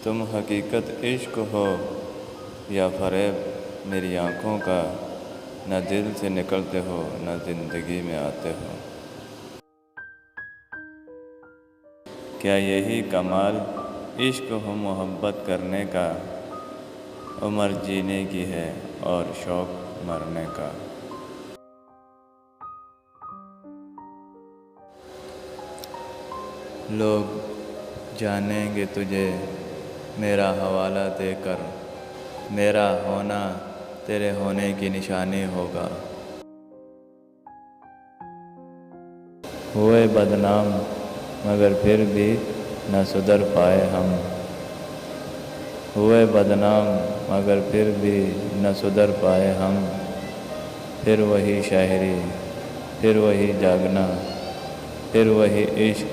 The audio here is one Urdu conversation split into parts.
تم حقیقت عشق ہو یا فریب میری آنکھوں کا، نہ دل سے نکلتے ہو نہ زندگی میں آتے ہو۔ کیا یہی کمال عشق ہو محبت کرنے کا، عمر جینے کی ہے اور شوق مرنے کا۔ لوگ جانیں گے تجھے میرا حوالہ دے کر، میرا ہونا تیرے ہونے کی نشانی ہوگا۔ ہوئے بدنام مگر پھر بھی نہ سدھر پائے ہم، ہوئے بدنام مگر پھر بھی نہ سدھر پائے ہم۔ پھر وہی شاعری، پھر وہی جاگنا، پھر وہی عشق،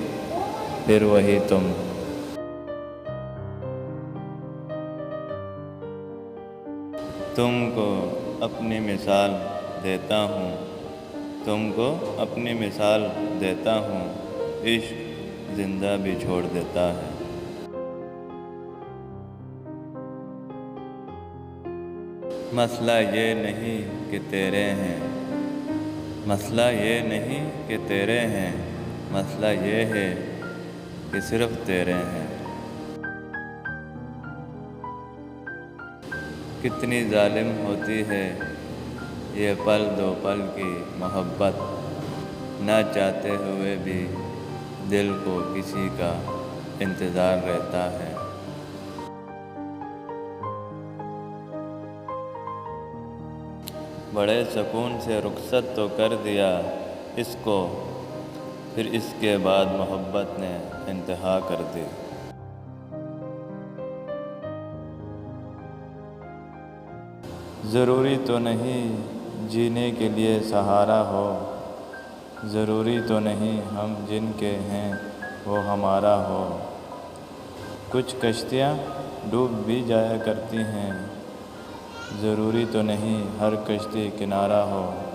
پھر وہی تم۔ تم کو اپنی مثال دیتا ہوں، تم کو اپنی مثال دیتا ہوں، عشق زندہ بھی چھوڑ دیتا ہے۔ مسئلہ یہ نہیں کہ تیرے ہیں، مسئلہ یہ نہیں کہ تیرے ہیں، مسئلہ یہ ہے کہ صرف تیرے ہیں۔ کتنی ظالم ہوتی ہے یہ پل دو پل کی محبت، نہ چاہتے ہوئے بھی دل کو کسی کا انتظار رہتا ہے۔ بڑے سکون سے رخصت تو کر دیا اس کو، پھر اس کے بعد محبت نے انتہا کر دی۔ ضروری تو نہیں جینے کے لیے سہارا ہو، ضروری تو نہیں ہم جن کے ہیں وہ ہمارا ہو۔ کچھ کشتیاں ڈوب بھی جایا کرتی ہیں، ضروری تو نہیں ہر کشتی کنارہ ہو۔